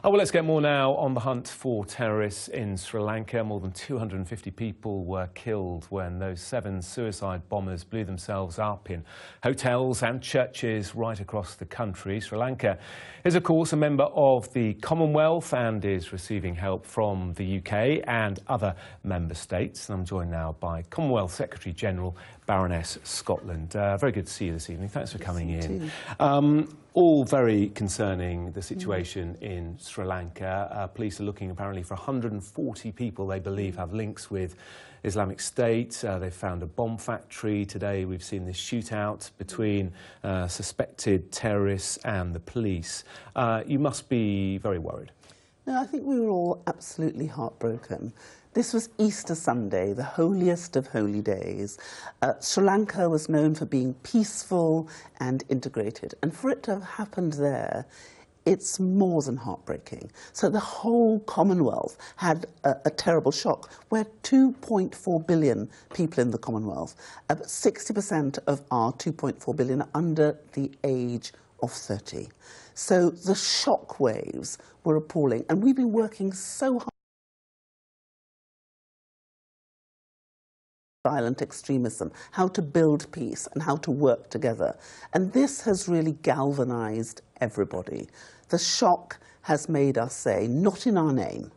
Oh, well, let's get more now on the hunt for terrorists in Sri Lanka. More than 250 people were killed when those 7 suicide bombers blew themselves up in hotels and churches right across the country. Sri Lanka is, of course, a member of the Commonwealth and is receiving help from the UK and other member states. And I'm joined now by Commonwealth Secretary General Baroness Scotland. Very good to see you this evening. Thanks for coming in. All very concerning, the situation in Sri Lanka. Police are looking apparently for 140 people they believe have links with Islamic State. They've found a bomb factory. Today we've seen this shootout between suspected terrorists and the police. You must be very worried. No, I think we were all absolutely heartbroken. This was Easter Sunday, the holiest of holy days. Sri Lanka was known for being peaceful and integrated, and for it to have happened there, it's more than heartbreaking. So the whole Commonwealth had a terrible shock. We're 2.4 billion people in the Commonwealth. 60% of our 2.4 billion are under the age of 30. So the shock waves were appalling, and we've been working so hard. Violent extremism, how to build peace and how to work together. And this has really galvanized everybody. The shock has made us say, not in our name.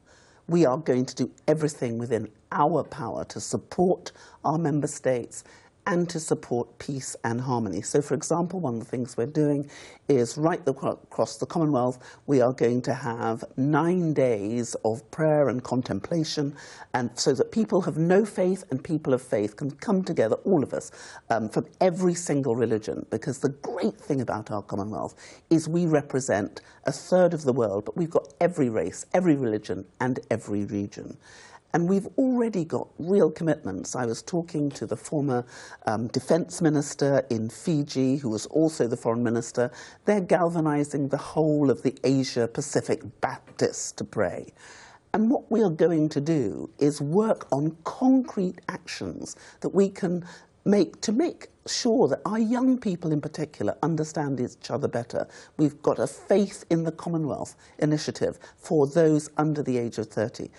We are going to do everything within our power to support our member states and to support peace and harmony. So, for example, one of the things we're doing is right across the Commonwealth, we are going to have 9 days of prayer and contemplation, and so that people have no faith and people of faith can come together, all of us, from every single religion. Because the great thing about our Commonwealth is we represent 1/3 of the world, but we've got every race, every religion, and every region. And we've already got real commitments. I was talking to the former defence minister in Fiji, who was also the foreign minister. They're galvanizing the whole of the Asia-Pacific Baptists to pray. And what we are going to do is work on concrete actions that we can make to make sure that our young people in particular understand each other better. We've got a Faith in the Commonwealth initiative for those under the age of 30.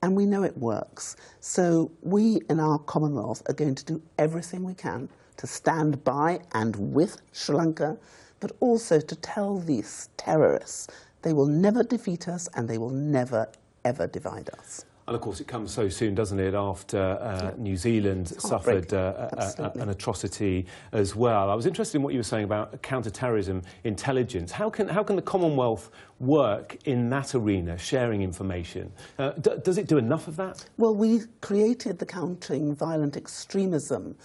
And we know it works. So we in our Commonwealth are going to do everything we can to stand by and with Sri Lanka, but also to tell these terrorists they will never defeat us and they will never, ever divide us. And of course it comes so soon, doesn't it, after New Zealand suffered an atrocity as well. I was interested in what you were saying about counter-terrorism intelligence. How can the Commonwealth work in that arena, sharing information? Does it do enough of that? Well, we created the Countering Violent Extremism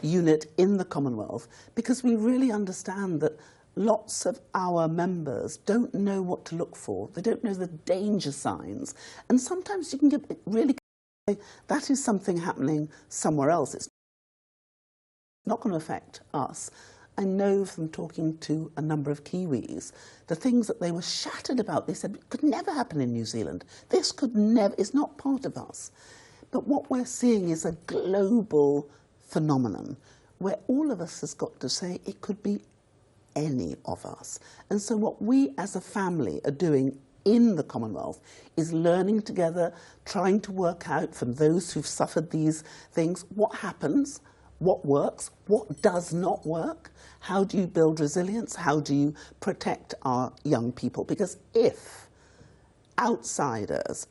unit in the Commonwealth because we really understand that lots of our members don't know what to look for. They don't know the danger signs. And sometimes you can get really, that is something happening somewhere else. It's not going to affect us. I know from talking to a number of Kiwis, the things that they were shattered about, they said, it could never happen in New Zealand. This could never, it's not part of us. But what we're seeing is a global phenomenon where all of us has got to say it could be any of us. And so what we as a family are doing in the Commonwealth is learning together, trying to work out from those who've suffered these things, what happens, what works, what does not work, how do you build resilience, how do you protect our young people? Because if outsiders,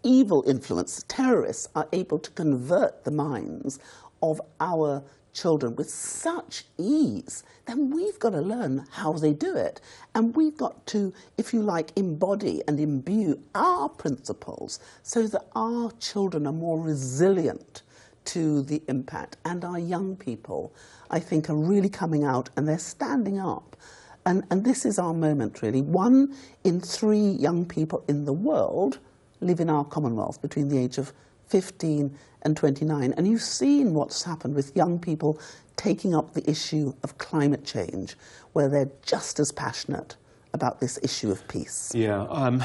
evil influence, terrorists are able to convert the minds of our children with such ease, then we've got to learn how they do it. And we've got to, if you like, embody and imbue our principles so that our children are more resilient to the impact. And our young people, I think, are really coming out and they're standing up. And this is our moment, really. 1 in 3 young people in the world live in our Commonwealth between the age of 15 and 29. And you've seen what's happened with young people taking up the issue of climate change, where they're just as passionate about this issue of peace. Yeah.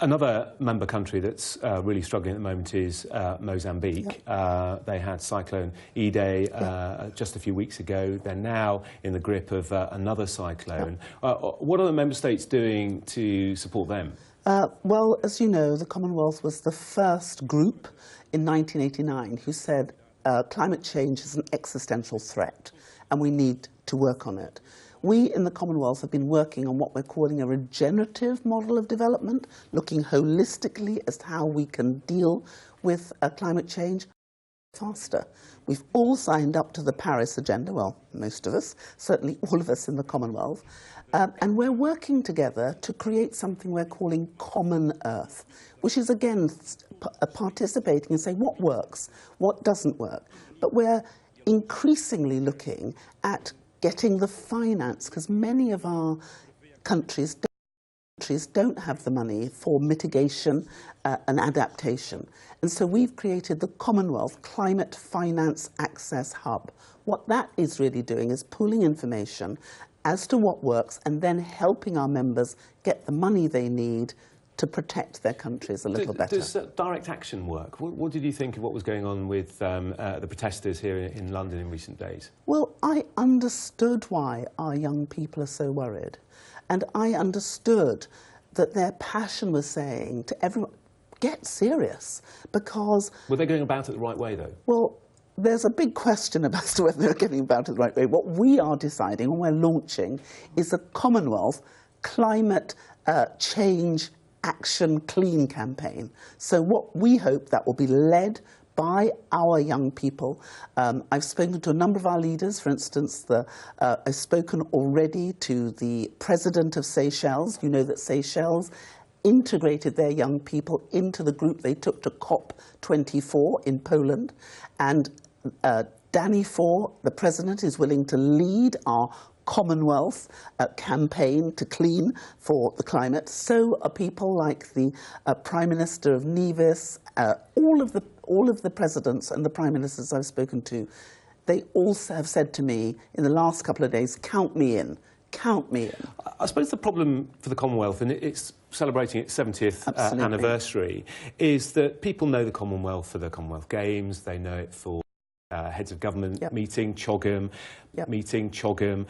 Another member country that's really struggling at the moment is Mozambique. Yep. They had Cyclone Idai just a few weeks ago. They're now in the grip of another cyclone. Yep. What are the member states doing to support them? Well, as you know, the Commonwealth was the first group in 1989 who said climate change is an existential threat and we need to work on it. We in the Commonwealth have been working on what we're calling a regenerative model of development, looking holistically as to how we can deal with climate change faster. We've all signed up to the Paris Agenda, well, most of us, certainly all of us in the Commonwealth, and we're working together to create something we're calling Common Earth, which is, again, participating and saying what works, what doesn't work. But we're increasingly looking at getting the finance, because many of our countries don't have the money for mitigation and adaptation. And so we've created the Commonwealth Climate Finance Access Hub. What that is really doing is pooling information as to what works and then helping our members get the money they need to protect their countries a little better. Does direct action work? What did you think of what was going on with the protesters here in London in recent days? Well, I understood why our young people are so worried. And I understood that their passion was saying to everyone, get serious, because... Were they going about it the right way, though? Well, there's a big question about whether they're getting about it the right way. What we are deciding, and we're launching, is a Commonwealth Climate Change Action Clean campaign. So what we hope that will be led by our young people. I've spoken to a number of our leaders. For instance, I've spoken already to the president of Seychelles. You know that Seychelles integrated their young people into the group they took to COP24 in Poland. And Danny Fore, the president, is willing to lead our Commonwealth campaign to clean for the climate. So are people like the Prime Minister of Nevis, all of the presidents and the Prime Ministers I've spoken to. They also have said to me in the last couple of days, count me in, count me in. I suppose the problem for the Commonwealth, and it's celebrating its 70th anniversary, is that people know the Commonwealth for the Commonwealth Games, they know it for heads of government meeting, CHOGM, meeting, CHOGM.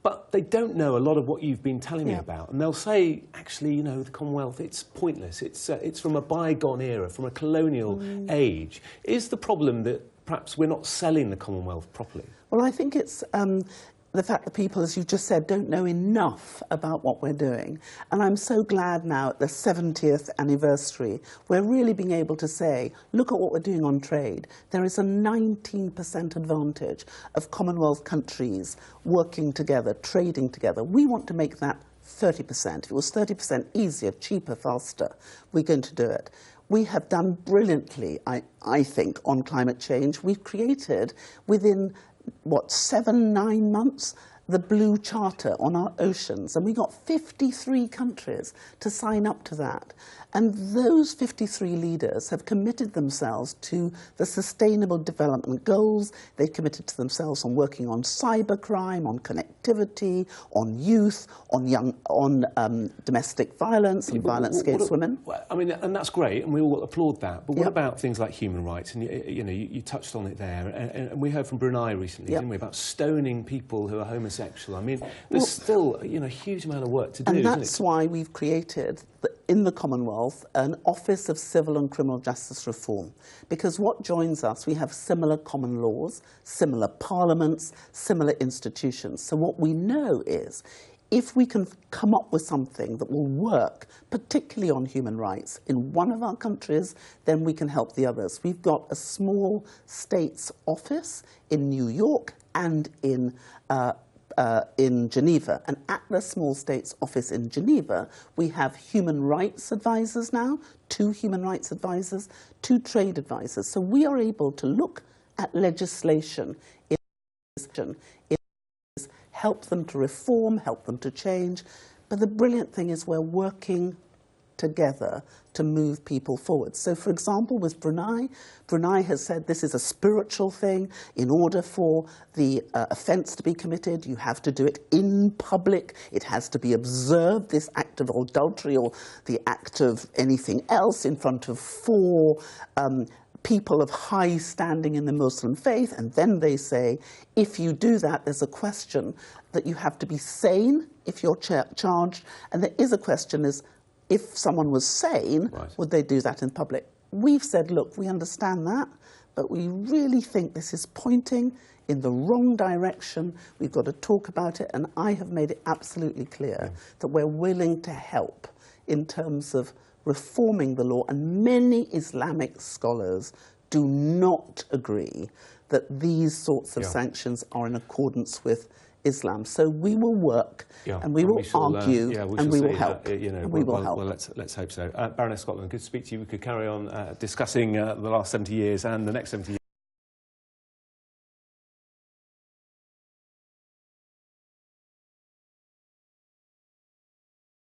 But they don't know a lot of what you've been telling me about. And they'll say, actually, you know, the Commonwealth, it's pointless. It's from a bygone era, from a colonial age. Is the problem that perhaps we're not selling the Commonwealth properly? Well, I think it's the fact that people, as you just said, don't know enough about what we're doing. And I'm so glad now at the 70th anniversary, we're really being able to say, look at what we're doing on trade. There is a 19% advantage of Commonwealth countries working together, trading together. We want to make that 30%. If it was 30% easier, cheaper, faster, we're going to do it. We have done brilliantly, I think, on climate change. We've created, within what, 7-9 months, the Blue Charter on our oceans, and we got 53 countries to sign up to that. And those 53 leaders have committed themselves to the Sustainable Development Goals. They've committed to themselves on working on cybercrime, on connectivity, on youth, on domestic violence and violence against women. I mean, and that's great, and we all applaud that. But what about things like human rights? And you touched on it there, and we heard from Brunei recently, didn't we, about stoning people who are homosexual. I mean, there's still a huge amount of work to do. And that's why we've created in the Commonwealth an Office of Civil and Criminal Justice Reform, because what joins us, we have similar common laws, similar parliaments, similar institutions. So what we know is, if we can come up with something that will work, particularly on human rights, in one of our countries, then we can help the others. We've got a small states office in New York and in Geneva. And at the small states office in Geneva, we have human rights advisors now, 2 human rights advisors, 2 trade advisors. So we are able to look at legislation, help them to reform, help them to change. But the brilliant thing is we're working together to move people forward. So, for example, with Brunei, Brunei has said this is a spiritual thing. In order for the offence to be committed, you have to do it in public. It has to be observed, this act of adultery or the act of anything else, in front of 4 people of high standing in the Muslim faith. And then they say, if you do that, there's a question that you have to be sane if you're charged. And there is a question is, if someone was sane, would they do that in public? We've said, look, we understand that, but we really think this is pointing in the wrong direction. We've got to talk about it, and I have made it absolutely clear that we're willing to help in terms of reforming the law, and many Islamic scholars do not agree that these sorts of sanctions are in accordance with Islam. So we will work, and we will argue, and we will help. We will help. Well, let's hope so. Baroness Scotland, good to speak to you. We could carry on discussing the last 70 years and the next 70 years.